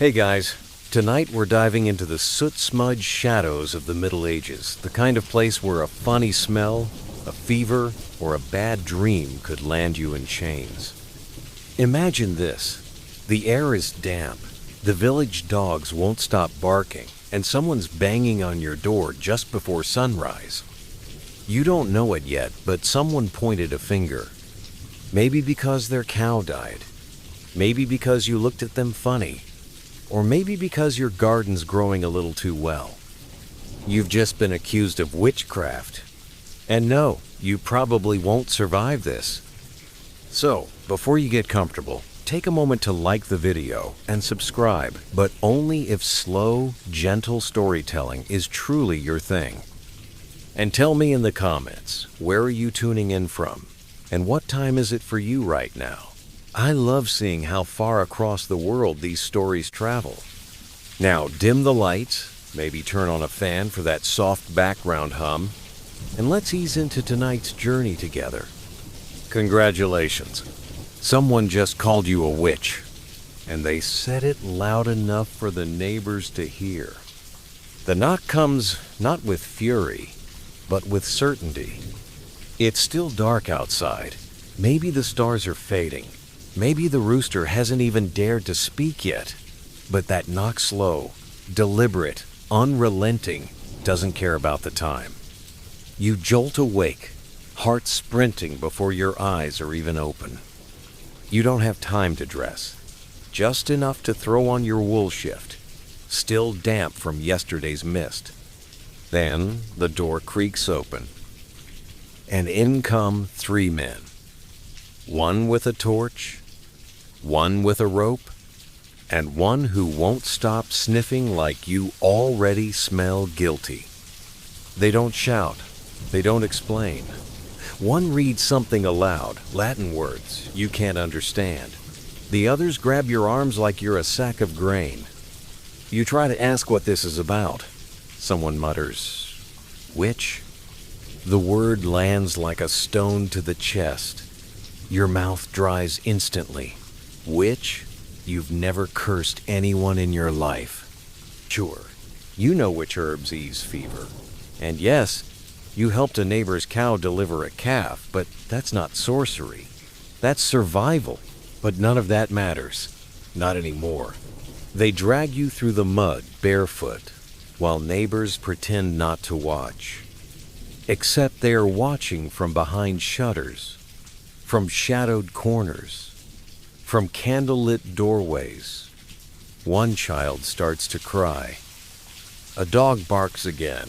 Hey guys, tonight we're diving into the soot-smudged shadows of the Middle Ages, the kind of place where a funny smell, a fever, or a bad dream could land you in chains. Imagine this. The air is damp, the village dogs won't stop barking, and someone's banging on your door just before sunrise. You don't know it yet, but someone pointed a finger. Maybe because their cow died. Maybe because you looked at them funny. Or maybe because your garden's growing a little too well. You've just been accused of witchcraft. And no, you probably won't survive this. So, before you get comfortable, take a moment to like the video and subscribe, but only if slow, gentle storytelling is truly your thing. And tell me in the comments, where are you tuning in from? And what time is it for you right now? I love seeing how far across the world these stories travel. Now, dim the lights, maybe turn on a fan for that soft background hum, and let's ease into tonight's journey together. Congratulations. Someone just called you a witch, and they said it loud enough for the neighbors to hear. The knock comes not with fury, but with certainty. It's still dark outside. Maybe the stars are fading. Maybe the rooster hasn't even dared to speak yet. But that knock slow, deliberate, unrelenting, doesn't care about the time. You jolt awake, heart sprinting before your eyes are even open. You don't have time to dress. Just enough to throw on your wool shift, still damp from yesterday's mist. Then the door creaks open, and in come 3 men. One with a torch, one with a rope, and one who won't stop sniffing like you already smell guilty. They don't shout. They don't explain. One reads something aloud, Latin words you can't understand. The others grab your arms like you're a sack of grain. You try to ask what this is about. Someone mutters, "Witch?" The word lands like a stone to the chest. Your mouth dries instantly. Witch? You've never cursed anyone in your life. Sure, you know which herbs ease fever. And yes, you helped a neighbor's cow deliver a calf, but that's not sorcery. That's survival. But none of that matters. Not anymore. They drag you through the mud barefoot, while neighbors pretend not to watch. Except they are watching from behind shutters, from shadowed corners, from candlelit doorways. One child starts to cry. A dog barks again,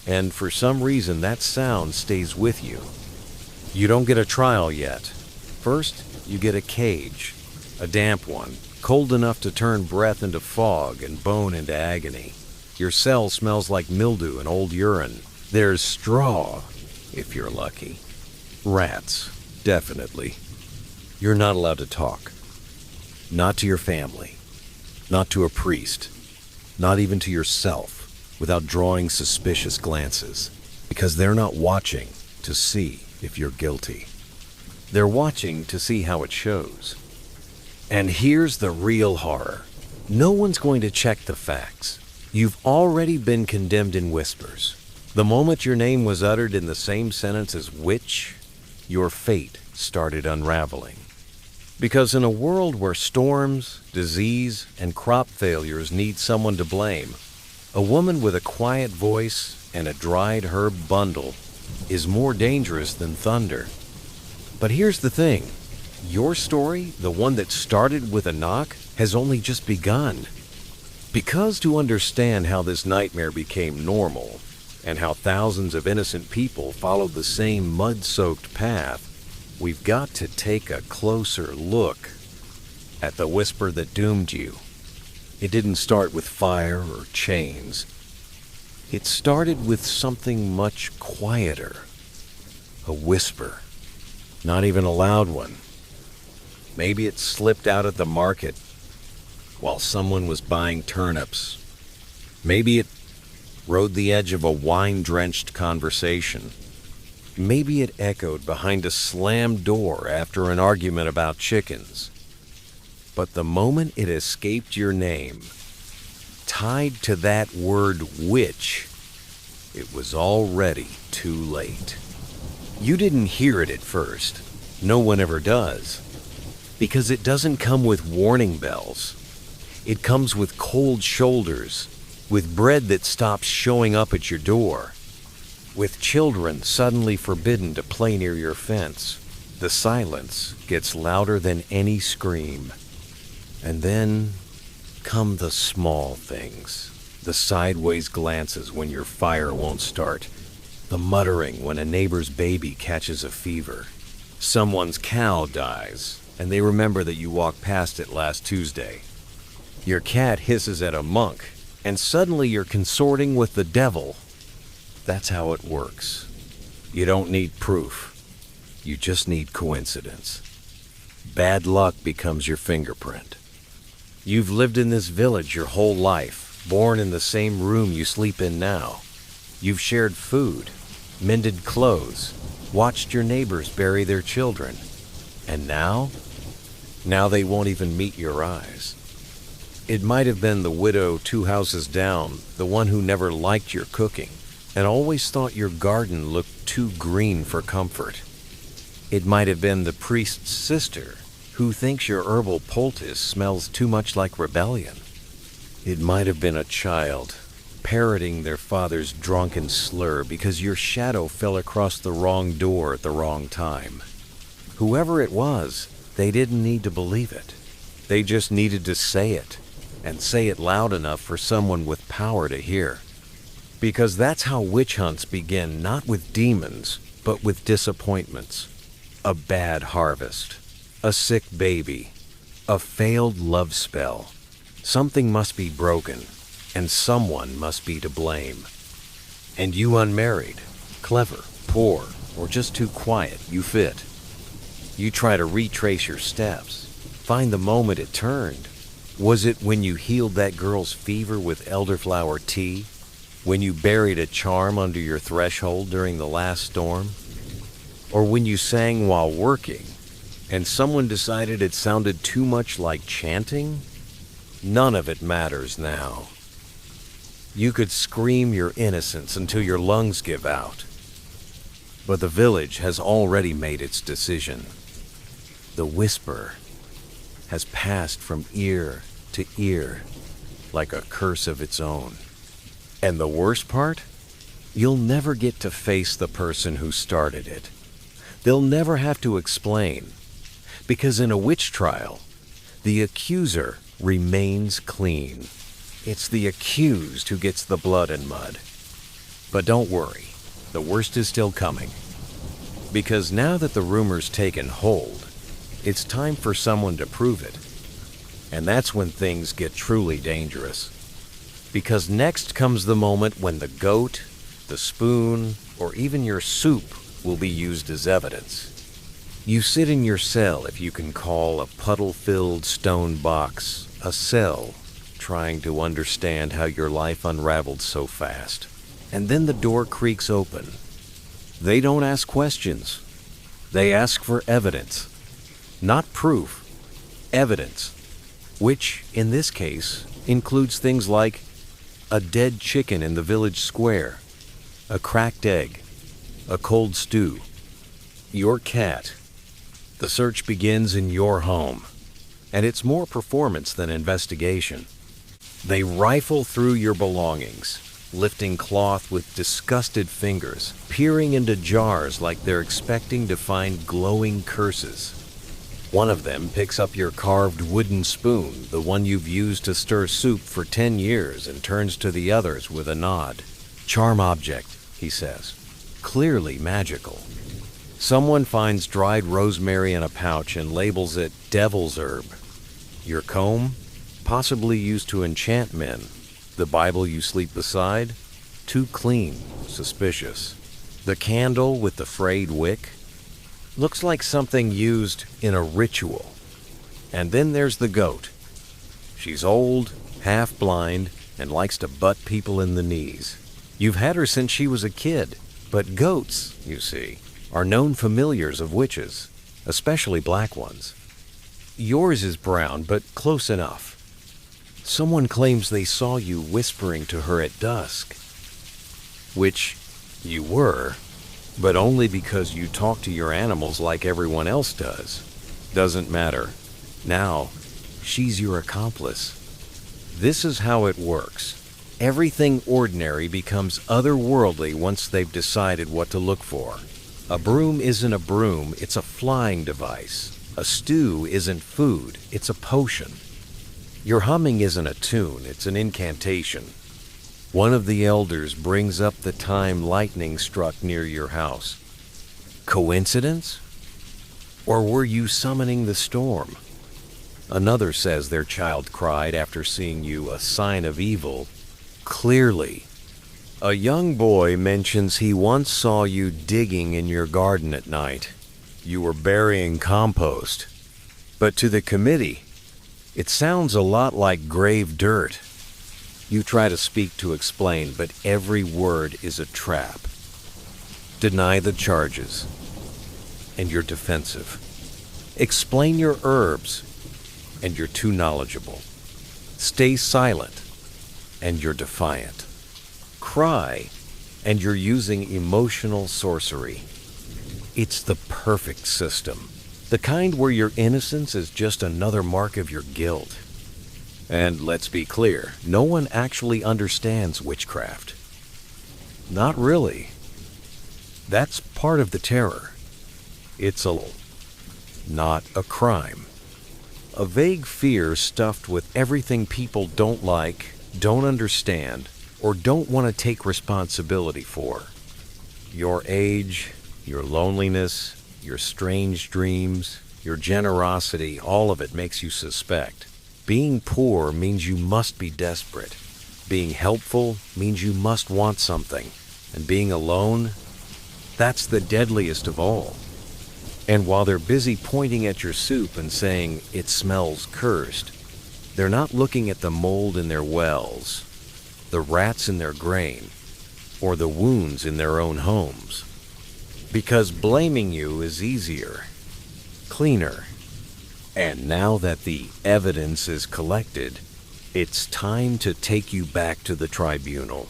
and for some reason that sound stays with you. You don't get a trial yet. First, you get a cage, a damp one, cold enough to turn breath into fog and bone into agony. Your cell smells like mildew and old urine. There's straw, if you're lucky. Rats, definitely. You're not allowed to talk. Not to your family. Not to a priest. Not even to yourself, without drawing suspicious glances. Because they're not watching to see if you're guilty. They're watching to see how it shows. And here's the real horror. No one's going to check the facts. You've already been condemned in whispers. The moment your name was uttered in the same sentence as witch, your fate started unraveling. Because in a world where storms, disease, and crop failures need someone to blame, a woman with a quiet voice and a dried herb bundle is more dangerous than thunder. But here's the thing. Your story, the one that started with a knock, has only just begun. Because to understand how this nightmare became normal, and how thousands of innocent people followed the same mud-soaked path, we've got to take a closer look at the whisper that doomed you. It didn't start with fire or chains. It started with something much quieter. A whisper. Not even a loud one. Maybe it slipped out at the market while someone was buying turnips. Maybe it rode the edge of a wine-drenched conversation. Maybe it echoed behind a slammed door after an argument about chickens. But the moment it escaped your name, tied to that word witch, it was already too late. You didn't hear it at first. No one ever does. Because it doesn't come with warning bells. It comes with cold shoulders, with bread that stops showing up at your door, with children suddenly forbidden to play near your fence. The silence gets louder than any scream. And then come the small things, the sideways glances when your fire won't start, the muttering when a neighbor's baby catches a fever, someone's cow dies, and they remember that you walked past it last Tuesday. Your cat hisses at a monk, and suddenly you're consorting with the devil. That's how it works. You don't need proof. You just need coincidence. Bad luck becomes your fingerprint. You've lived in this village your whole life, born in the same room you sleep in now. You've shared food, mended clothes, watched your neighbors bury their children. And now they won't even meet your eyes. It might have been the widow 2 houses down, the one who never liked your cooking and always thought your garden looked too green for comfort. It might have been the priest's sister who thinks your herbal poultice smells too much like rebellion. It might have been a child parroting their father's drunken slur because your shadow fell across the wrong door at the wrong time. Whoever it was, they didn't need to believe it. They just needed to say it, and say it loud enough for someone with power to hear. Because that's how witch hunts begin, not with demons, but with disappointments. A bad harvest, a sick baby, a failed love spell. Something must be broken, and someone must be to blame. And you unmarried, clever, poor, or just too quiet, you fit. You try to retrace your steps, find the moment it turned. Was it when you healed that girl's fever with elderflower tea? When you buried a charm under your threshold during the last storm? Or when you sang while working, and someone decided it sounded too much like chanting? None of it matters now. You could scream your innocence until your lungs give out. But the village has already made its decision. The whisper has passed from ear to ear like a curse of its own. And the worst part? You'll never get to face the person who started it. They'll never have to explain. Because in a witch trial, the accuser remains clean. It's the accused who gets the blood and mud. But don't worry, the worst is still coming. Because now that the rumor's taken hold, it's time for someone to prove it. And that's when things get truly dangerous. Because next comes the moment when the goat, the spoon, or even your soup will be used as evidence. You sit in your cell, if you can call a puddle-filled stone box a cell, trying to understand how your life unraveled so fast. And then the door creaks open. They don't ask questions. They ask for evidence. Not proof, evidence. Which, in this case, includes things like a dead chicken in the village square, a cracked egg, a cold stew, your cat. The search begins in your home, and it's more performance than investigation. They rifle through your belongings, lifting cloth with disgusted fingers, peering into jars like they're expecting to find glowing curses. One of them picks up your carved wooden spoon, the one you've used to stir soup for 10 years, and turns to the others with a nod. Charm object, he says. Clearly magical. Someone finds dried rosemary in a pouch and labels it devil's herb. Your comb? Possibly used to enchant men. The Bible you sleep beside? Too clean, suspicious. The candle with the frayed wick? Looks like something used in a ritual. And then there's the goat. She's old, half-blind, and likes to butt people in the knees. You've had her since she was a kid, but goats, you see, are known familiars of witches, especially black ones. Yours is brown, but close enough. Someone claims they saw you whispering to her at dusk, which you were, but only because you talk to your animals like everyone else does. Doesn't matter. Now, she's your accomplice. This is how it works. Everything ordinary becomes otherworldly once they've decided what to look for. A broom isn't a broom, it's a flying device. A stew isn't food, it's a potion. Your humming isn't a tune, it's an incantation. One of the elders brings up the time lightning struck near your house. Coincidence? Or were you summoning the storm? Another says their child cried after seeing you, a sign of evil. Clearly. A young boy mentions he once saw you digging in your garden at night. You were burying compost. But to the committee, it sounds a lot like grave dirt. You try to speak to explain, but every word is a trap. Deny the charges, and you're defensive. Explain your herbs, and you're too knowledgeable. Stay silent, and you're defiant. Cry, and you're using emotional sorcery. It's the perfect system. The kind where your innocence is just another mark of your guilt. And let's be clear, no one actually understands witchcraft. Not really. That's part of the terror. It's not a crime. A vague fear stuffed with everything people don't like, don't understand, or don't want to take responsibility for. Your age, your loneliness, your strange dreams, your generosity, all of it makes you suspect. Being poor means you must be desperate. Being helpful means you must want something. And being alone, that's the deadliest of all. And while they're busy pointing at your soup and saying, "It smells cursed," they're not looking at the mold in their wells, the rats in their grain, or the wounds in their own homes. Because blaming you is easier, cleaner. And now that the evidence is collected, it's time to take you back to the tribunal.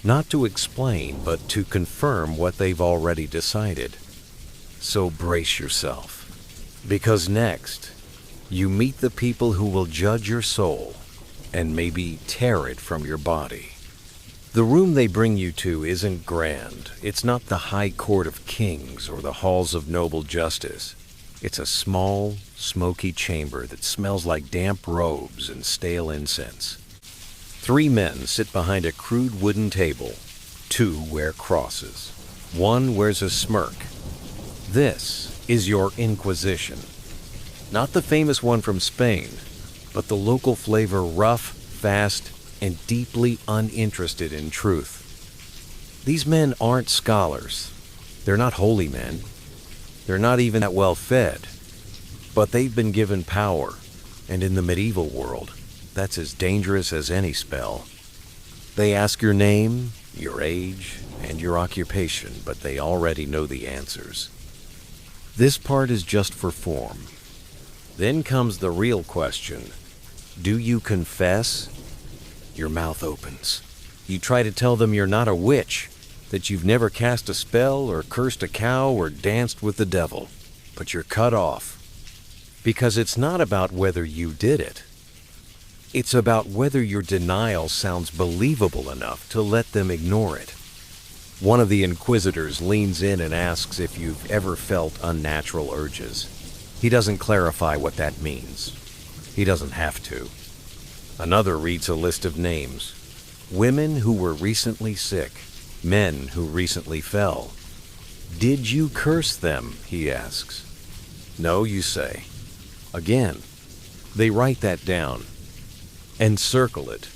Not to explain, but to confirm what they've already decided. So brace yourself, because next, you meet the people who will judge your soul and maybe tear it from your body. The room they bring you to isn't grand. It's not the high court of kings or the halls of noble justice. It's a small, smoky chamber that smells like damp robes and stale incense. 3 men sit behind a crude wooden table. 2 wear crosses. 1 wears a smirk. This is your Inquisition. Not the famous one from Spain, but the local flavor, rough, fast, and deeply uninterested in truth. These men aren't scholars. They're not holy men. They're not even that well fed. But they've been given power, and in the medieval world, that's as dangerous as any spell. They ask your name, your age, and your occupation, but they already know the answers. This part is just for form. Then comes the real question. Do you confess? Your mouth opens. You try to tell them you're not a witch, that you've never cast a spell or cursed a cow or danced with the devil, but you're cut off. Because it's not about whether you did it. It's about whether your denial sounds believable enough to let them ignore it. One of the inquisitors leans in and asks if you've ever felt unnatural urges. He doesn't clarify what that means. He doesn't have to. Another reads a list of names. Women who were recently sick. Men who recently fell. Did you curse them? He asks. No, you say. Again, they write that down and circle it.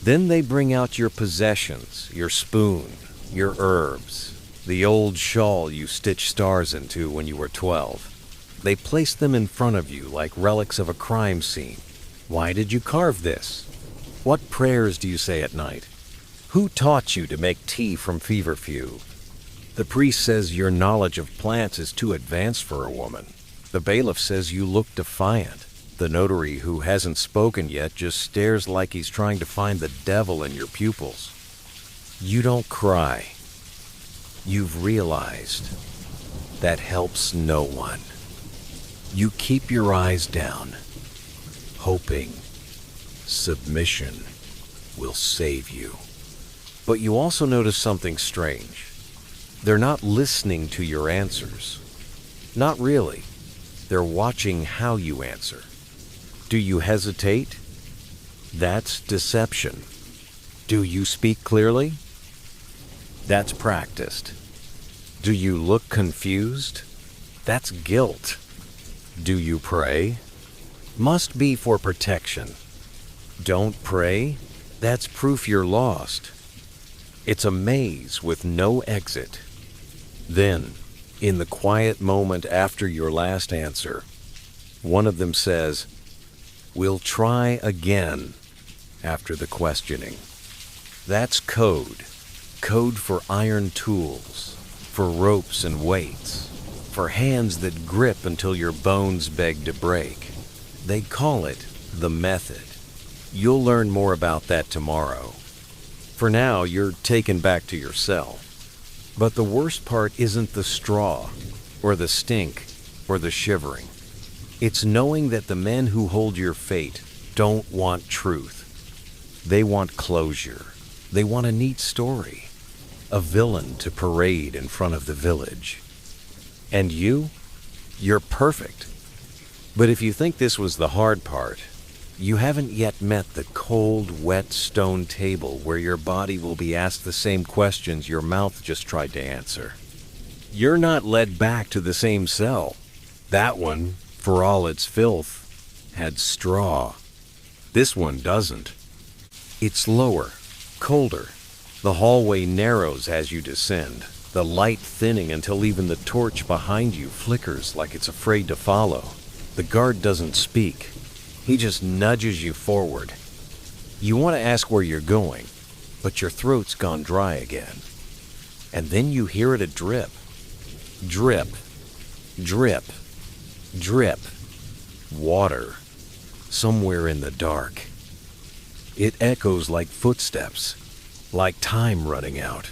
Then they bring out your possessions, your spoon, your herbs, the old shawl you stitched stars into when you were 12. They place them in front of you like relics of a crime scene. Why did you carve this? What prayers do you say at night? Who taught you to make tea from feverfew? The priest says your knowledge of plants is too advanced for a woman. The bailiff says you look defiant. The notary, who hasn't spoken yet, just stares like he's trying to find the devil in your pupils. You don't cry. You've realized that helps no one. You keep your eyes down, hoping submission will save you. But you also notice something strange. They're not listening to your answers. Not really. They're watching how you answer. Do you hesitate? That's deception. Do you speak clearly? That's practiced. Do you look confused? That's guilt. Do you pray? Must be for protection. Don't pray? That's proof you're lost. It's a maze with no exit. Then, in the quiet moment after your last answer, one of them says, "We'll try again," after the questioning. That's code. Code for iron tools, for ropes and weights, for hands that grip until your bones beg to break. They call it the method. You'll learn more about that tomorrow. For now, you're taken back to your cell. But the worst part isn't the straw, or the stink, or the shivering. It's knowing that the men who hold your fate don't want truth. They want closure. They want a neat story. A villain to parade in front of the village. And you're perfect. But if you think this was the hard part, you haven't yet met the cold, wet stone table where your body will be asked the same questions your mouth just tried to answer. You're not led back to the same cell. That one, for all its filth, had straw. This one doesn't. It's lower, colder. The hallway narrows as you descend, the light thinning until even the torch behind you flickers like it's afraid to follow. The guard doesn't speak. He just nudges you forward. You want to ask where you're going, but your throat's gone dry again. And then you hear it a drip. Drip. Drip. Drip. Water. Somewhere in the dark. It echoes like footsteps, like time running out.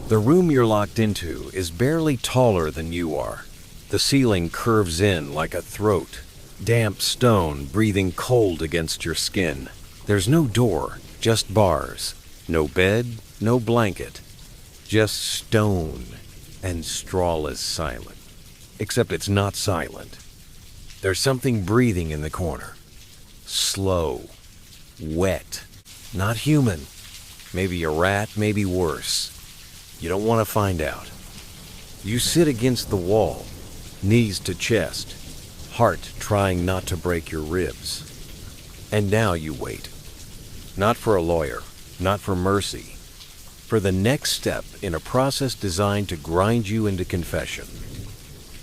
The room you're locked into is barely taller than you are. The ceiling curves in like a throat. Damp stone breathing cold against your skin. There's no door, just bars. No bed, no blanket. Just stone and strawless silence. Except it's not silent. There's something breathing in the corner. Slow. Wet. Not human. Maybe a rat, maybe worse. You don't want to find out. You sit against the wall, knees to chest, heart trying not to break your ribs. And now you wait. Not for a lawyer, not for mercy. For the next step in a process designed to grind you into confession.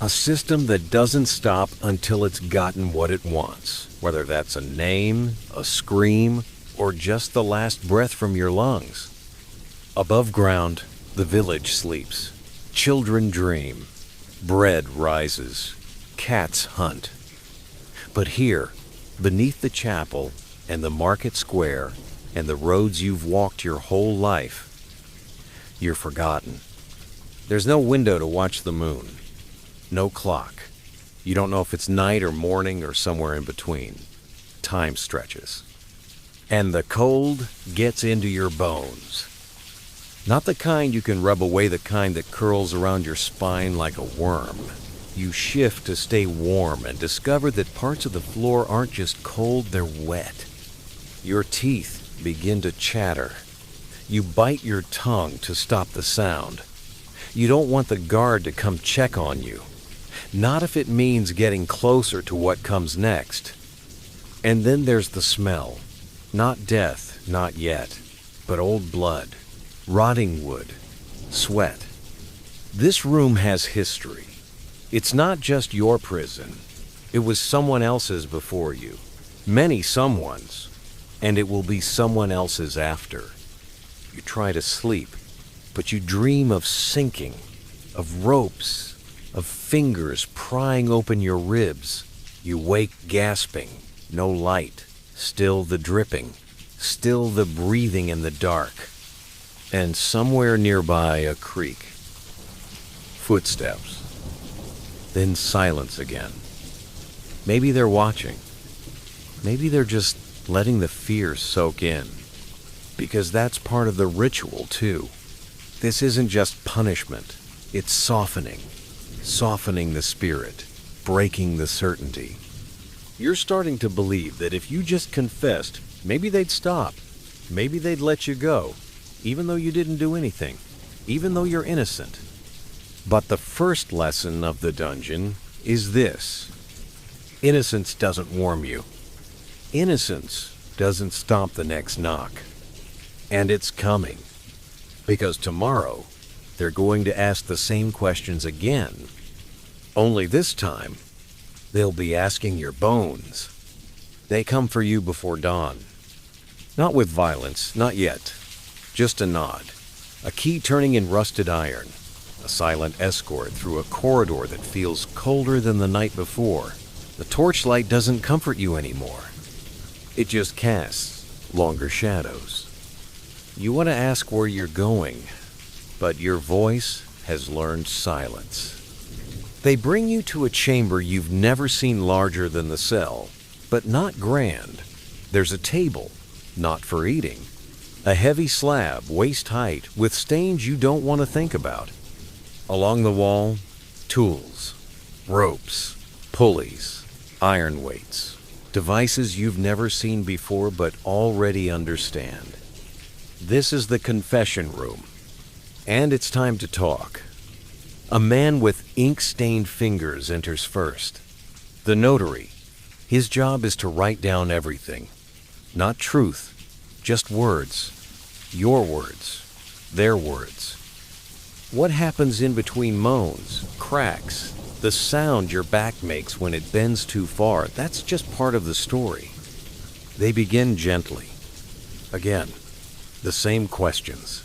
A system that doesn't stop until it's gotten what it wants, whether that's a name, a scream, or just the last breath from your lungs. Above ground, the village sleeps. Children dream. Bread rises. Cats hunt. But here, beneath the chapel and the market square and the roads you've walked your whole life, you're forgotten. There's no window to watch the moon. No clock. You don't know if it's night or morning or somewhere in between. Time stretches. And the cold gets into your bones. Not the kind you can rub away, the kind that curls around your spine like a worm. You shift to stay warm and discover that parts of the floor aren't just cold, they're wet. Your teeth begin to chatter. You bite your tongue to stop the sound. You don't want the guard to come check on you. Not if it means getting closer to what comes next. And then there's the smell. Not death, not yet, but old blood, rotting wood, sweat. This room has history. It's not just your prison. It was someone else's before you. Many someones. And it will be someone else's after. You try to sleep, but you dream of sinking, of ropes, of fingers prying open your ribs. You wake gasping, no light, still the dripping, still the breathing in the dark. And somewhere nearby a creak. Footsteps. Then silence again. Maybe they're watching. Maybe they're just letting the fear soak in. Because that's part of the ritual too. This isn't just punishment. It's softening. Softening the spirit. Breaking the certainty. You're starting to believe that if you just confessed, maybe they'd stop. Maybe they'd let you go. Even though you didn't do anything. Even though you're innocent. But the first lesson of the dungeon is this. Innocence doesn't warm you. Innocence doesn't stop the next knock. And it's coming. Because tomorrow, they're going to ask the same questions again. Only this time, they'll be asking your bones. They come for you before dawn. Not with violence, not yet. Just a nod. A key turning in rusted iron. A silent escort through a corridor that feels colder than the night before. The torchlight doesn't comfort you anymore. It just casts longer shadows. You want to ask where you're going, but your voice has learned silence. They bring you to a chamber you've never seen larger than the cell, but not grand. There's a table, not for eating. A heavy slab, waist height, with stains you don't want to think about. Along the wall, tools, ropes, pulleys, iron weights, devices you've never seen before but already understand. This is the confession room, and it's time to talk. A man with ink-stained fingers enters first. The notary. His job is to write down everything. Not truth, just words. Your words, their words. What happens in between moans, cracks, the sound your back makes when it bends too far, that's just part of the story. They begin gently. Again, the same questions.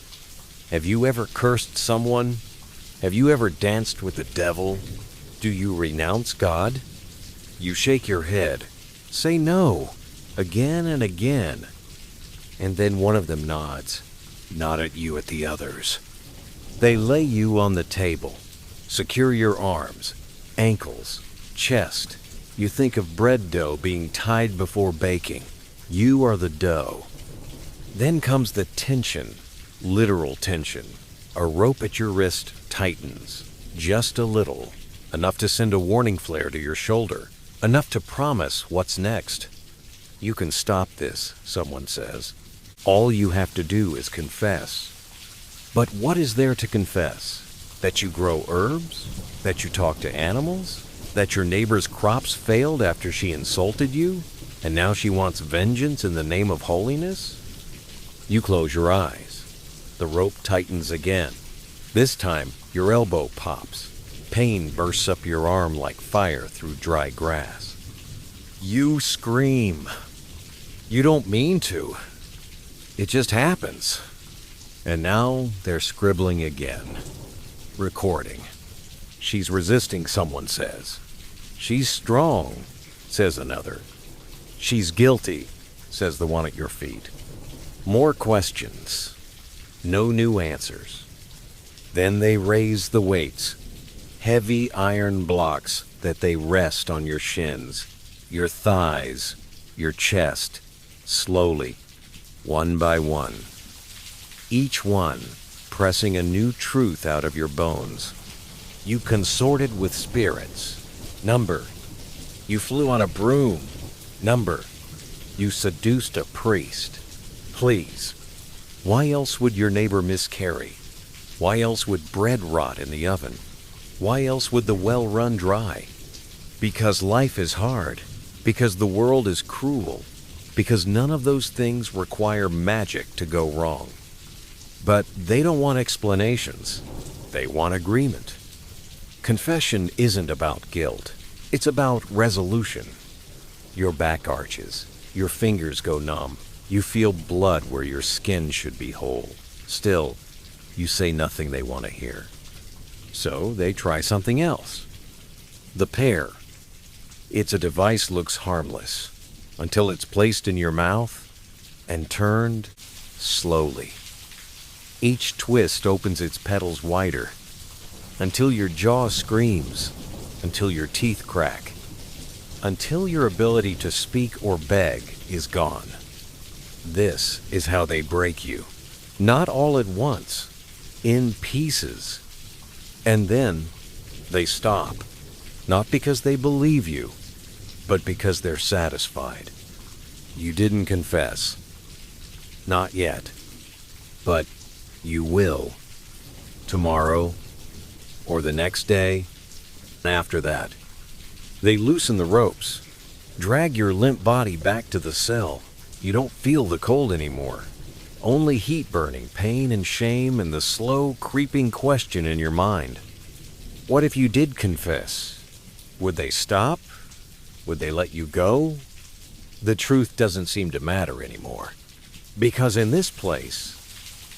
Have you ever cursed someone? Have you ever danced with the devil? Do you renounce God? You shake your head. Say no, again and again. And then one of them nods, not at you, at the others. They lay you on the table, secure your arms, ankles, chest. You think of bread dough being tied before baking. You are the dough. Then comes the tension, literal tension. A rope at your wrist tightens, just a little, enough to send a warning flare to your shoulder, enough to promise what's next. You can stop this, someone says. All you have to do is confess. But what is there to confess? That you grow herbs? That you talk to animals? That your neighbor's crops failed after she insulted you? And now she wants vengeance in the name of holiness? You close your eyes. The rope tightens again. This time, your elbow pops. Pain bursts up your arm like fire through dry grass. You scream. You don't mean to. It just happens. And now they're scribbling again. Recording. She's resisting, someone says. She's strong, says another. She's guilty, says the one at your feet. More questions. No new answers. Then they raise the weights. Heavy iron blocks that they rest on your shins, your thighs, your chest, slowly, one by one. Each one pressing a new truth out of your bones. You consorted with spirits. Number. You flew on a broom. Number. You seduced a priest. Please. Why else would your neighbor miscarry? Why else would bread rot in the oven? Why else would the well run dry? Because life is hard. Because the world is cruel. Because none of those things require magic to go wrong. But they don't want explanations. They want agreement. Confession isn't about guilt. It's about resolution. Your back arches. Your fingers go numb. You feel blood where your skin should be whole. Still, you say nothing they want to hear. So they try something else. The pear. It's a device looks harmless until it's placed in your mouth and turned slowly. Each twist opens its petals wider until your jaw screams, until your teeth crack, until your ability to speak or beg is gone. This is how they break you. Not all at once, in pieces. And then they stop. Not because they believe you, but because they're satisfied. You didn't confess. Not yet. But you will. Tomorrow, or the next day, after that. They loosen the ropes, drag your limp body back to the cell. You don't feel the cold anymore. Only heat burning, pain and shame, and the slow, creeping question in your mind. What if you did confess? Would they stop? Would they let you go? The truth doesn't seem to matter anymore. Because in this place,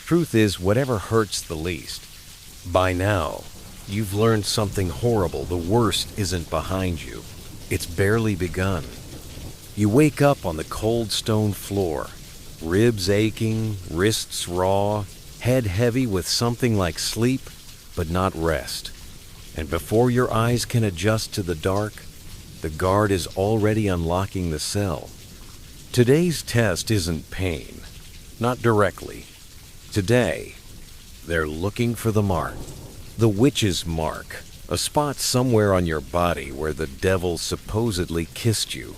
truth is whatever hurts the least. By now, you've learned something horrible. The worst isn't behind you. It's barely begun. You wake up on the cold stone floor, ribs aching, wrists raw, head heavy with something like sleep, but not rest. And before your eyes can adjust to the dark, the guard is already unlocking the cell. Today's test isn't pain, not directly. Today, they're looking for the mark. The witch's mark, a spot somewhere on your body where the devil supposedly kissed you.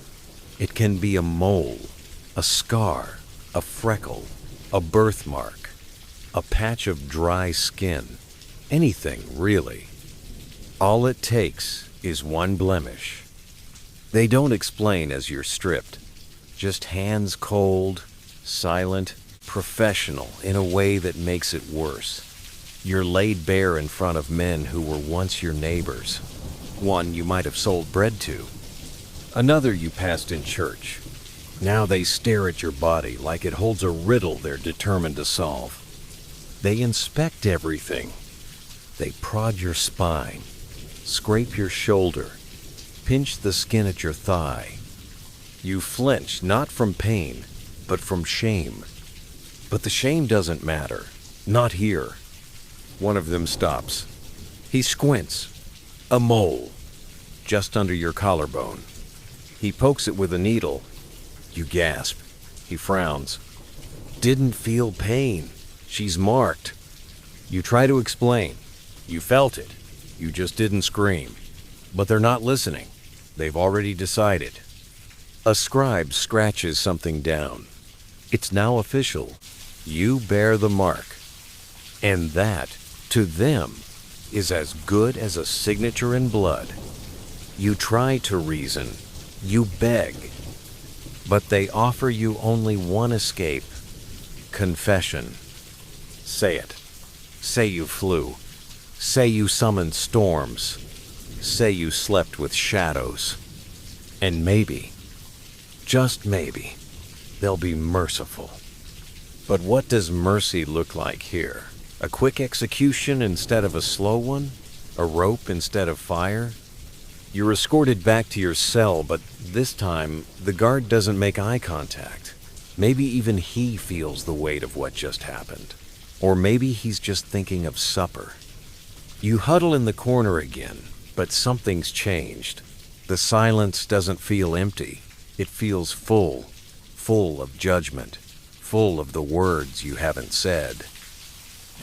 It can be a mole, a scar, a freckle, a birthmark, a patch of dry skin, anything really. All it takes is one blemish. They don't explain as you're stripped, just hands cold, silent, professional in a way that makes it worse. You're laid bare in front of men who were once your neighbors. One you might have sold bread to. Another you passed in church. Now they stare at your body like it holds a riddle they're determined to solve. They inspect everything. They prod your spine, scrape your shoulder, pinch the skin at your thigh. You flinch not from pain, but from shame. But the shame doesn't matter. Not here. One of them stops. He squints. A mole, just under your collarbone. He pokes it with a needle. You gasp. He frowns. Didn't feel pain. She's marked. You try to explain. You felt it. You just didn't scream. But they're not listening. They've already decided. A scribe scratches something down. It's now official. You bear the mark. And that, to them, is as good as a signature in blood. You try to reason. You beg. But they offer you only one escape. Confession. Say it. Say you flew. Say you summoned storms. Say you slept with shadows. And maybe, just maybe, they'll be merciful. But what does mercy look like here? A quick execution instead of a slow one? A rope instead of fire? You're escorted back to your cell, but this time, the guard doesn't make eye contact. Maybe even he feels the weight of what just happened. Or maybe he's just thinking of supper. You huddle in the corner again, but something's changed. The silence doesn't feel empty. It feels full, full of judgment, full of the words you haven't said.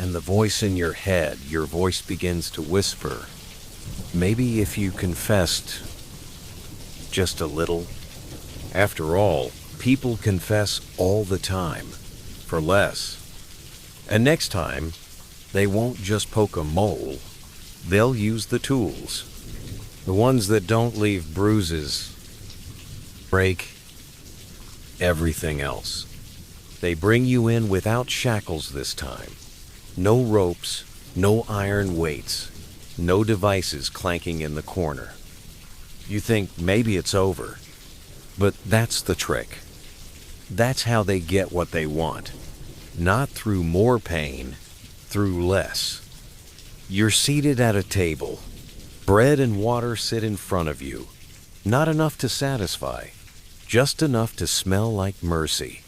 And the voice in your head, your voice begins to whisper, maybe if you confessed just a little. After all, people confess all the time, for less. And next time, they won't just poke a mole. They'll use the tools. The ones that don't leave bruises, break everything else. They bring you in without shackles this time. No ropes, no iron weights, no devices clanking in the corner. You think maybe it's over, but that's the trick. That's how they get what they want. Not through more pain, through less. You're seated at a table. Bread and water sit in front of you. Not enough to satisfy, just enough to smell like mercy.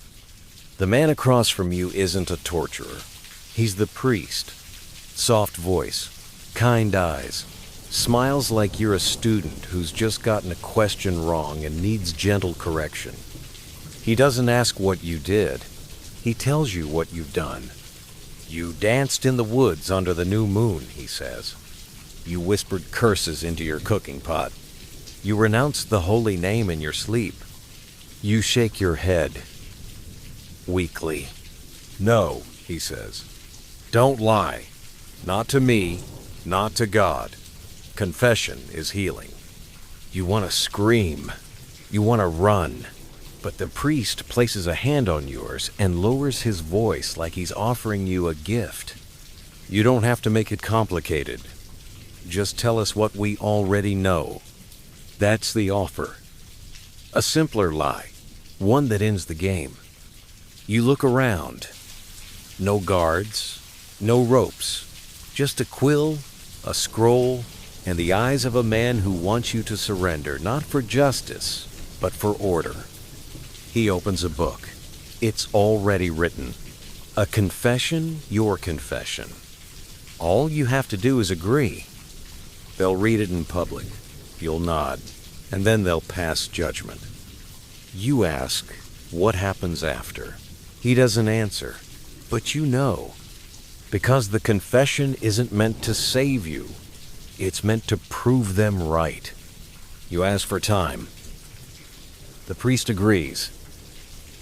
The man across from you isn't a torturer. He's the priest. Soft voice, kind eyes, smiles like you're a student who's just gotten a question wrong and needs gentle correction. He doesn't ask what you did. He tells you what you've done. You danced in the woods under the new moon, he says. You whispered curses into your cooking pot. You renounced the holy name in your sleep. You shake your head weakly. No, he says. Don't lie. Not to me, not to God. Confession is healing. You want to scream. You want to run. But the priest places a hand on yours and lowers his voice like he's offering you a gift. You don't have to make it complicated. Just tell us what we already know. That's the offer. A simpler lie, one that ends the game. You look around. No guards, no ropes, just a quill, a scroll, and the eyes of a man who wants you to surrender, not for justice, but for order. He opens a book. It's already written. A confession, your confession. All you have to do is agree. They'll read it in public. You'll nod, and then they'll pass judgment. You ask, what happens after? He doesn't answer, but you know. Because the confession isn't meant to save you. It's meant to prove them right. You ask for time. The priest agrees.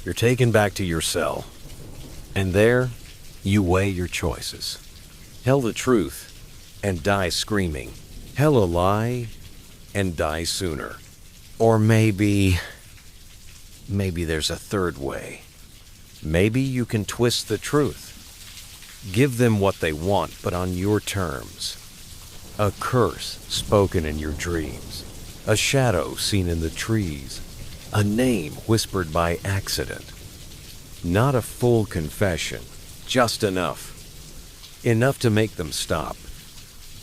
You're taken back to your cell. And there, you weigh your choices. Tell the truth and die screaming. Tell a lie and die sooner. Or maybe there's a third way. Maybe you can twist the truth. Give them what they want, but on your terms. A curse spoken in your dreams. A shadow seen in the trees. A name whispered by accident. Not a full confession, just enough. Enough to make them stop.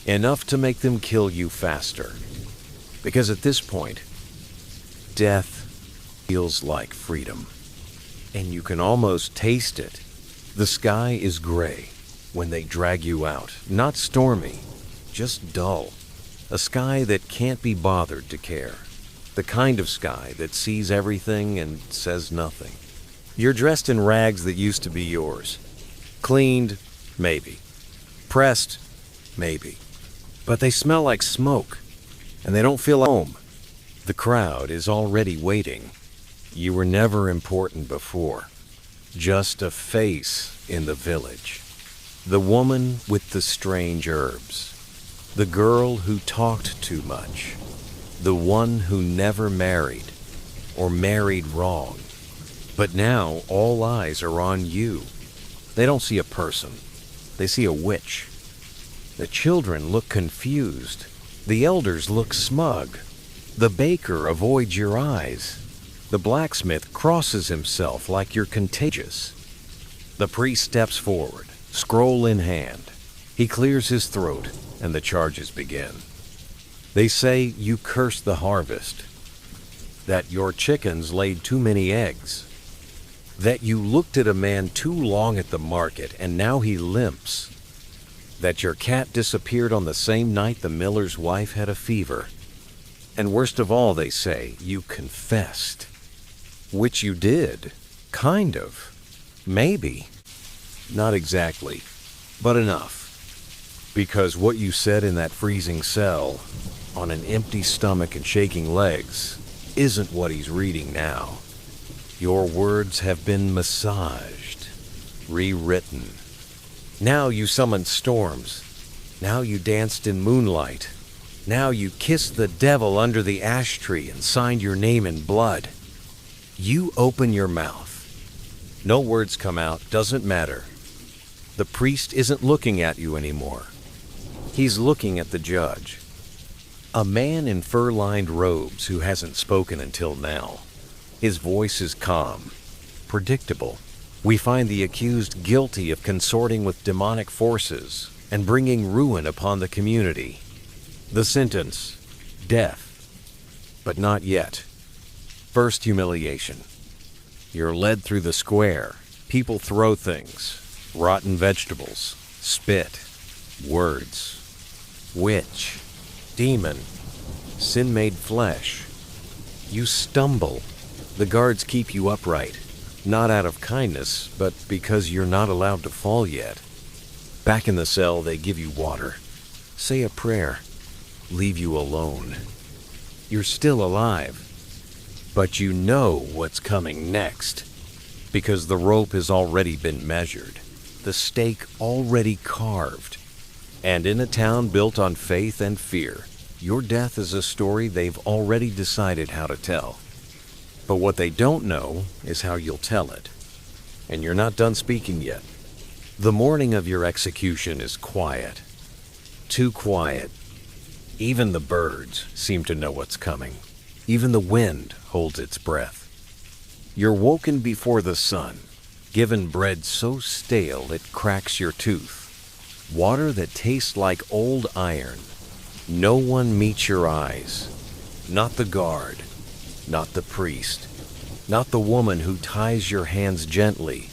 Enough to make them kill you faster. Because at this point, death feels like freedom. And you can almost taste it. The sky is gray when they drag you out. Not stormy, just dull. A sky that can't be bothered to care. The kind of sky that sees everything and says nothing. You're dressed in rags that used to be yours. Cleaned, maybe. Pressed, maybe. But they smell like smoke, and they don't feel like home. The crowd is already waiting. You were never important before. Just a face in the village. The woman with the strange herbs. The girl who talked too much. The one who never married, or married wrong. But now all eyes are on you. They don't see a person. They see a witch. The children look confused. The elders look smug. The baker avoids your eyes. The blacksmith crosses himself like you're contagious. The priest steps forward, scroll in hand. He clears his throat, and the charges begin. They say you cursed the harvest, that your chickens laid too many eggs, that you looked at a man too long at the market and now he limps, that your cat disappeared on the same night the miller's wife had a fever, and worst of all, they say, you confessed. Which you did, kind of, maybe, not exactly, but enough. Because what you said in that freezing cell, on an empty stomach and shaking legs, isn't what he's reading now. Your words have been massaged, rewritten. Now you summoned storms. Now you danced in moonlight. Now you kissed the devil under the ash tree and signed your name in blood. You open your mouth. No words come out, doesn't matter. The priest isn't looking at you anymore. He's looking at the judge. A man in fur-lined robes who hasn't spoken until now. His voice is calm, predictable. We find the accused guilty of consorting with demonic forces, and bringing ruin upon the community. The sentence, death. But not yet. First humiliation. You're led through the square. People throw things. Rotten vegetables. Spit. Words. Witch. Demon. Sin made flesh. You stumble. The guards keep you upright. Not out of kindness, but because you're not allowed to fall yet. Back in the cell, they give you water. Say a prayer. Leave you alone. You're still alive. But you know what's coming next. Because the rope has already been measured. The stake already carved. And in a town built on faith and fear, your death is a story they've already decided how to tell. But what they don't know is how you'll tell it. And you're not done speaking yet. The morning of your execution is quiet. Too quiet. Even the birds seem to know what's coming. Even the wind holds its breath. You're woken before the sun, given bread so stale it cracks your tooth. Water that tastes like old iron. No one meets your eyes. Not the guard. Not the priest. Not the woman who ties your hands gently,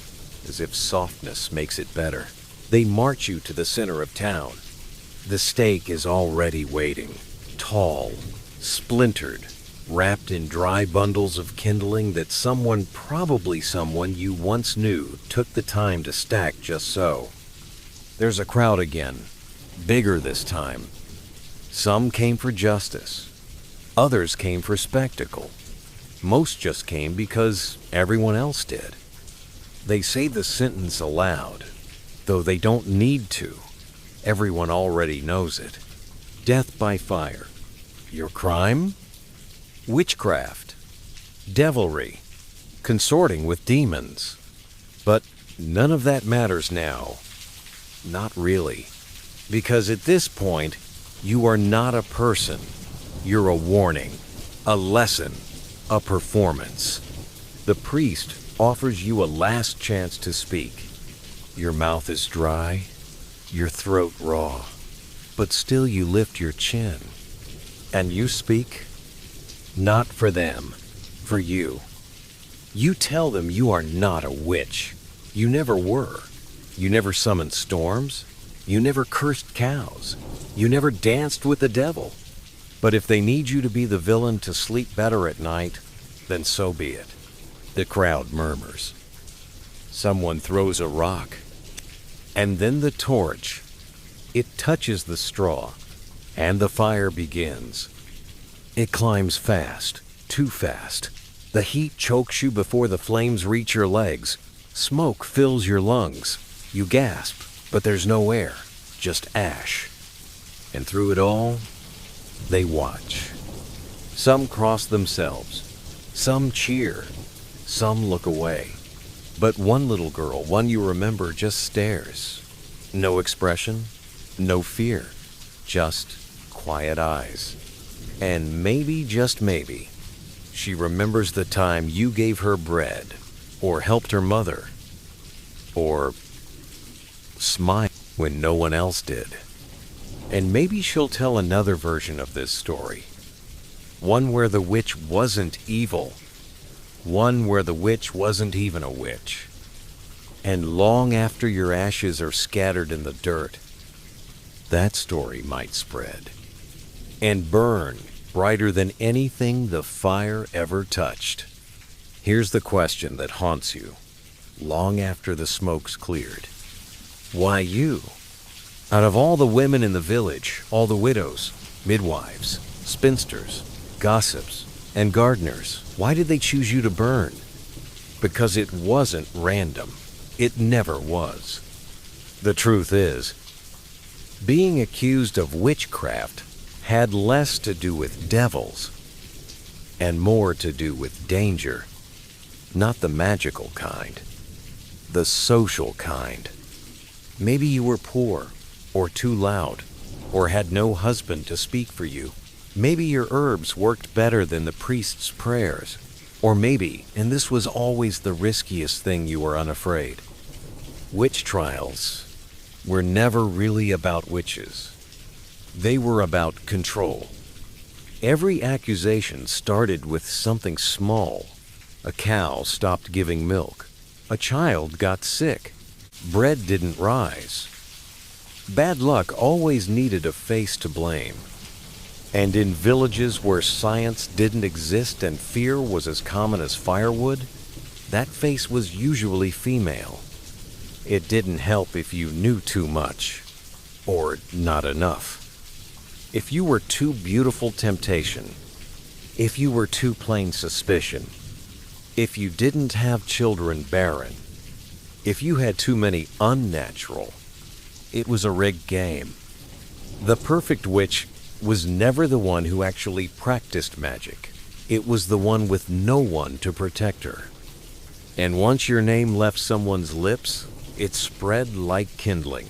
as if softness makes it better. They march you to the center of town. The stake is already waiting, tall, splintered, wrapped in dry bundles of kindling that someone, probably someone you once knew, took the time to stack just so. There's a crowd again, bigger this time. Some came for justice. Others came for spectacle. Most just came because everyone else did. They say the sentence aloud, though they don't need to. Everyone already knows it. Death by fire. Your crime? Witchcraft. Devilry. Consorting with demons. But none of that matters now. Not really. Because at this point, you are not a person. You're a warning, a lesson, a performance. The priest offers you a last chance to speak. Your mouth is dry, your throat raw, but still you lift your chin. And you speak, not for them, for you. You tell them you are not a witch. You never were. You never summoned storms. You never cursed cows. You never danced with the devil. But if they need you to be the villain to sleep better at night, then so be it. The crowd murmurs. Someone throws a rock. And then the torch. It touches the straw, and the fire begins. It climbs fast, too fast. The heat chokes you before the flames reach your legs. Smoke fills your lungs. You gasp, but there's no air, just ash. And through it all, they watch. Some cross themselves. Some cheer. Some look away. But one little girl, one you remember, just stares. No expression, no fear, just quiet eyes. And maybe, just maybe, she remembers the time you gave her bread, or helped her mother, or smiled when no one else did. And maybe she'll tell another version of this story. One where the witch wasn't evil. One where the witch wasn't even a witch. And long after your ashes are scattered in the dirt, that story might spread and burn brighter than anything the fire ever touched. Here's the question that haunts you long after the smoke's cleared. Why you? Out of all the women in the village, all the widows, midwives, spinsters, gossips, and gardeners, why did they choose you to burn? Because it wasn't random. It never was. The truth is, being accused of witchcraft had less to do with devils and more to do with danger. Not the magical kind, the social kind. Maybe you were poor, or too loud, or had no husband to speak for you. Maybe your herbs worked better than the priest's prayers. Or maybe, and this was always the riskiest thing, you were unafraid. Witch trials were never really about witches. They were about control. Every accusation started with something small. A cow stopped giving milk. A child got sick. Bread didn't rise. Bad luck always needed a face to blame. And in villages where science didn't exist and fear was as common as firewood, that face was usually female. It didn't help if you knew too much, or not enough. If you were too beautiful, temptation. If you were too plain, suspicion. If you didn't have children, barren. If you had too many, unnatural. It was a rigged game. The perfect witch was never the one who actually practiced magic. It was the one with no one to protect her. And once your name left someone's lips, it spread like kindling.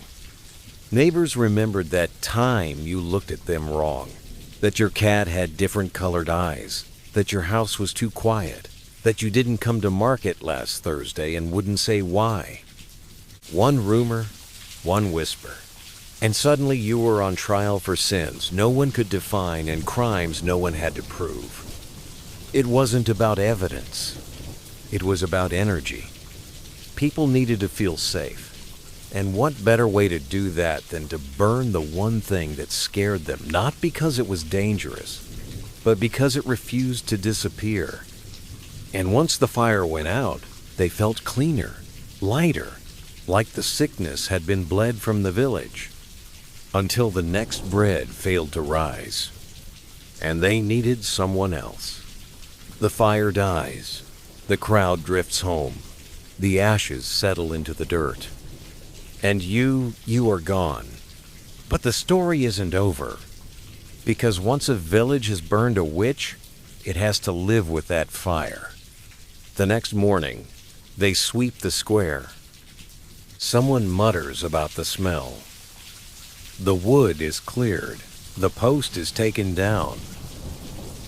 Neighbors remembered that time you looked at them wrong, that your cat had different colored eyes, that your house was too quiet, that you didn't come to market last Thursday and wouldn't say why. One rumor, one whisper, and suddenly you were on trial for sins no one could define and crimes no one had to prove. It wasn't about evidence. It was about energy. People needed to feel safe. And what better way to do that than to burn the one thing that scared them, not because it was dangerous, but because it refused to disappear. And once the fire went out, they felt cleaner, lighter, like the sickness had been bled from the village, until the next bread failed to rise, and they needed someone else. The fire dies, the crowd drifts home, the ashes settle into the dirt. And you are gone. But the story isn't over. Because once a village has burned a witch, it has to live with that fire. The next morning, they sweep the square. Someone mutters about the smell. The wood is cleared. The post is taken down.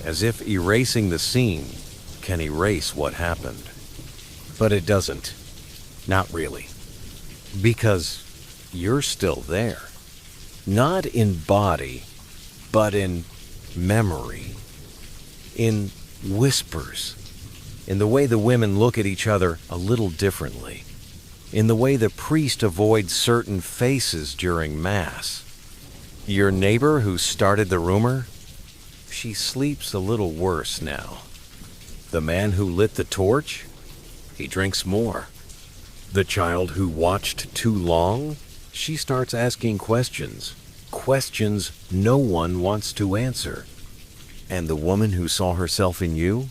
As if erasing the scene can erase what happened. But it doesn't. Not really. Because you're still there. Not in body, but in memory. In whispers. In the way the women look at each other a little differently. In the way the priest avoids certain faces during Mass. Your neighbor who started the rumor? She sleeps a little worse now. The man who lit the torch? He drinks more. The child who watched too long? She starts asking questions. Questions no one wants to answer. And the woman who saw herself in you?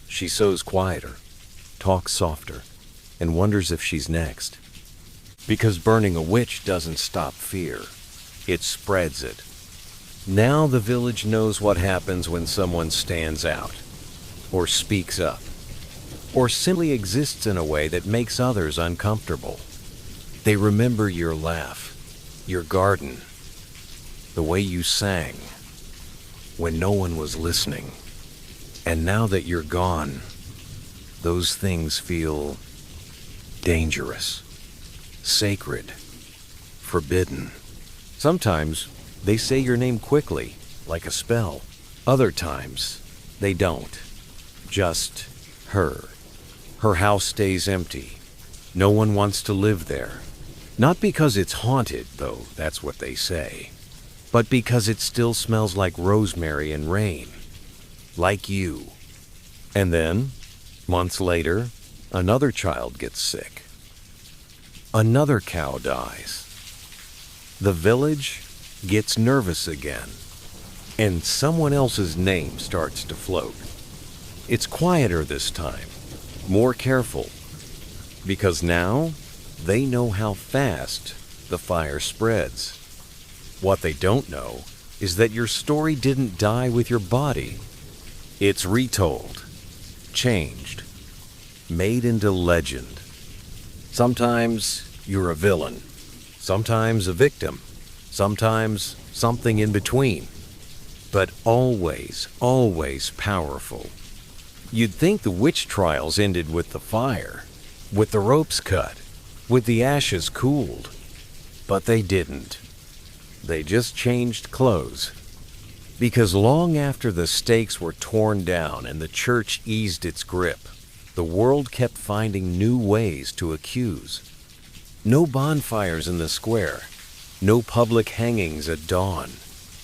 She sews quieter, talks softer, and wonders if she's next. Because burning a witch doesn't stop fear. It spreads it. Now the village knows what happens when someone stands out, or speaks up, or simply exists in a way that makes others uncomfortable. They remember your laugh, your garden, the way you sang when no one was listening. And now that you're gone, those things feel dangerous, sacred, forbidden. Sometimes they say your name quickly, like a spell. Other times, they don't. Just her. Her house stays empty. No one wants to live there. Not because it's haunted, though that's what they say, but because it still smells like rosemary and rain. Like you. And then, months later, another child gets sick. Another cow dies. The village gets nervous again, and someone else's name starts to float. It's quieter this time, more careful, because now they know how fast the fire spreads. What they don't know is that your story didn't die with your body. It's retold, changed, made into legend. Sometimes you're a villain, sometimes a victim, sometimes something in between, but always, always powerful. You'd think the witch trials ended with the fire, with the ropes cut, with the ashes cooled. But they didn't. They just changed clothes. Because long after the stakes were torn down and the church eased its grip, the world kept finding new ways to accuse. No bonfires in the square, no public hangings at dawn,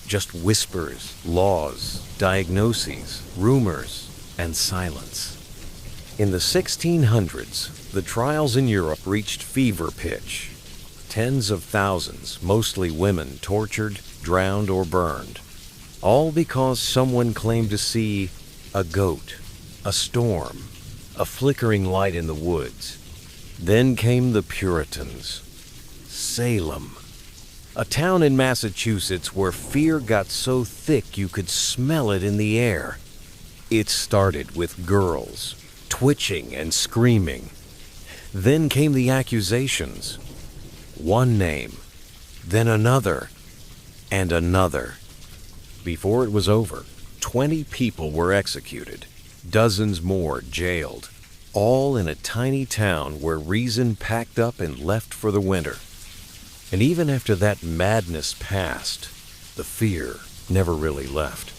just whispers, laws, diagnoses, rumors, and silence. In the 1600s, the trials in Europe reached fever pitch. Tens of thousands, mostly women, tortured, drowned, or burned. All because someone claimed to see a goat, a storm, a flickering light in the woods. Then came the Puritans. Salem, a town in Massachusetts where fear got so thick you could smell it in the air. It started with girls, twitching and screaming. Then came the accusations. One name, then another, and another. Before it was over, 20 people were executed, dozens more jailed, all in a tiny town where reason packed up and left for the winter. And even after that madness passed, the fear never really left.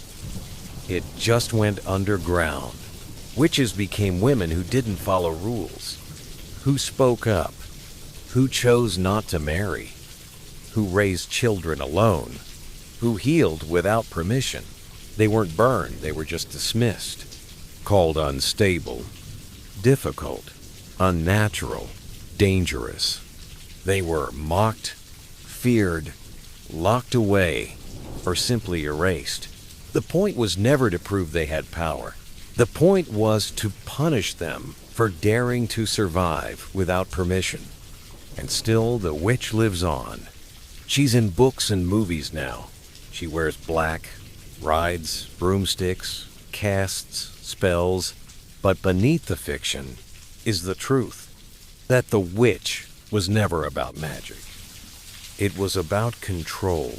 It just went underground. Witches became women who didn't follow rules, who spoke up, who chose not to marry, who raised children alone, who healed without permission. They weren't burned, they were just dismissed, called unstable, difficult, unnatural, dangerous. They were mocked, feared, locked away, or simply erased. The point was never to prove they had power. The point was to punish them for daring to survive without permission. And still, the witch lives on. She's in books and movies now. She wears black, rides broomsticks, casts spells, but beneath the fiction is the truth, that the witch was never about magic. It was about control,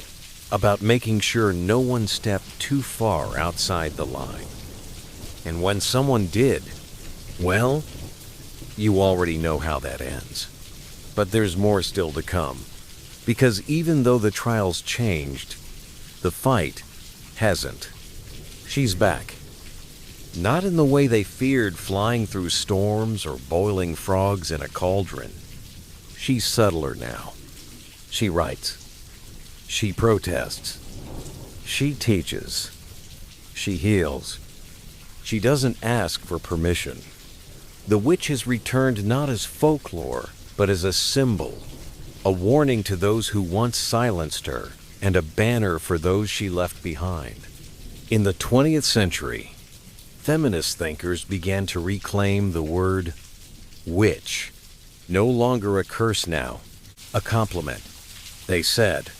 about making sure no one stepped too far outside the line. And when someone did, well, you already know how that ends. But there's more still to come, because even though the trials changed, the fight hasn't. She's back. Not in the way they feared, flying through storms or boiling frogs in a cauldron. She's subtler now. She writes. She protests. She teaches. She heals. She doesn't ask for permission. The witch has returned not as folklore, but as a symbol, a warning to those who once silenced her, and a banner for those she left behind. In the 20th century, feminist thinkers began to reclaim the word witch, no longer a curse now, a compliment. They said,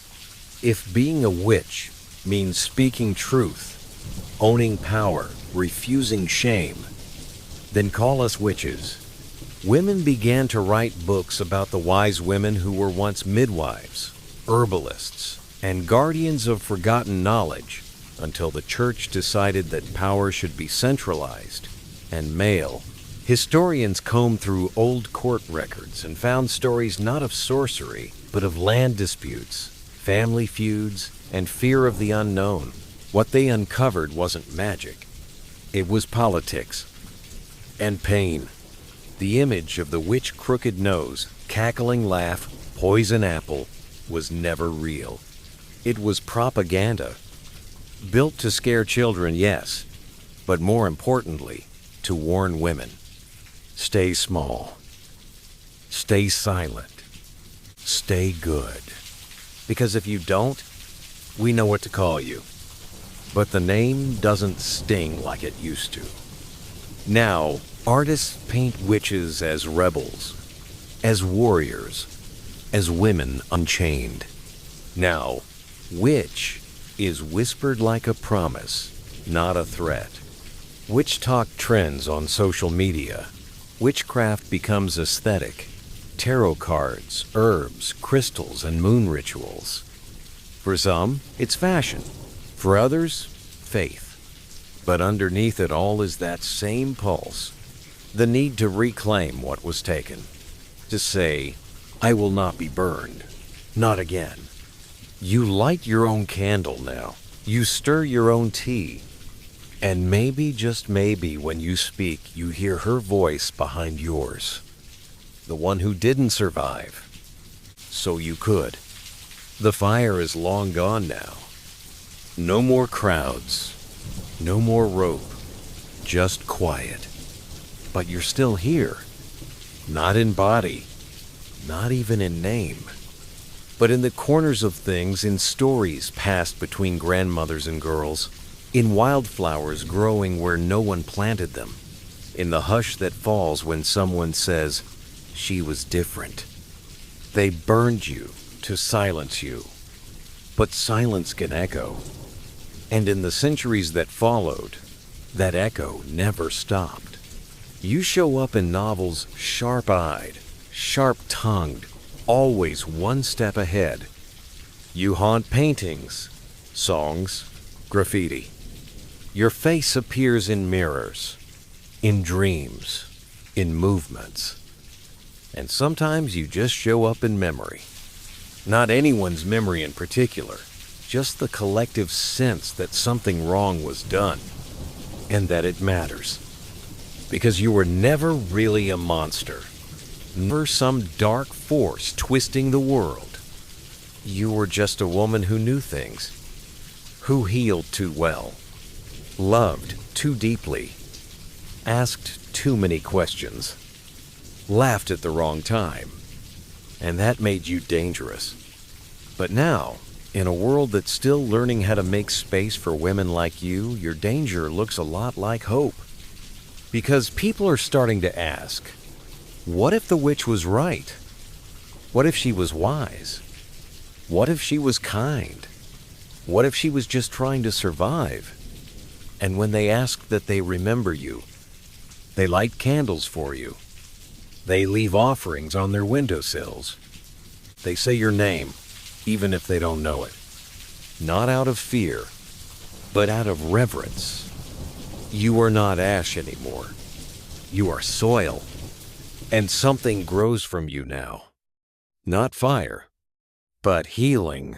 if being a witch means speaking truth, owning power, refusing shame, then call us witches. Women began to write books about the wise women who were once midwives, herbalists, and guardians of forgotten knowledge, until the church decided that power should be centralized and male. Historians combed through old court records and found stories not of sorcery, but of land disputes, family feuds, and fear of the unknown. What they uncovered wasn't magic. It was politics and pain. The image of the witch crooked nose, cackling laugh, poison apple was never real. It was propaganda. Built to scare children, yes, but more importantly, to warn women. Stay small. Stay silent. Stay good. Because if you don't, we know what to call you. But the name doesn't sting like it used to. Now, artists paint witches as rebels, as warriors, as women unchained. Now, witch is whispered like a promise, not a threat. Witch talk trends on social media. Witchcraft becomes aesthetic. Tarot cards, herbs, crystals, and moon rituals. For some, it's fashion. For others, faith. But underneath it all is that same pulse, the need to reclaim what was taken. To say, I will not be burned. Not again. You light your own candle now. You stir your own tea. And maybe, just maybe, when you speak, you hear her voice behind yours. The one who didn't survive. So you could. The fire is long gone now. No more crowds. No more rope. Just quiet. But you're still here. Not in body. Not even in name. But in the corners of things, in stories passed between grandmothers and girls, in wildflowers growing where no one planted them, in the hush that falls when someone says, she was different. They burned you to silence you. But silence can echo. And in the centuries that followed, that echo never stopped. You show up in novels sharp-eyed, sharp-tongued, always one step ahead. You haunt paintings, songs, graffiti. Your face appears in mirrors, in dreams, in movements. And sometimes you just show up in memory. Not anyone's memory in particular, just the collective sense that something wrong was done, and that it matters. Because you were never really a monster. Never some dark force twisting the world. You were just a woman who knew things, who healed too well, loved too deeply, asked too many questions, laughed at the wrong time, and that made you dangerous. But now, in a world that's still learning how to make space for women like you, your danger looks a lot like hope. Because people are starting to ask, what if the witch was right? What if she was wise? What if she was kind? What if she was just trying to survive? And when they ask that they remember you, they light candles for you. They leave offerings on their windowsills. They say your name, even if they don't know it. Not out of fear, but out of reverence. You are not ash anymore. You are soil. And something grows from you now. Not fire, but healing.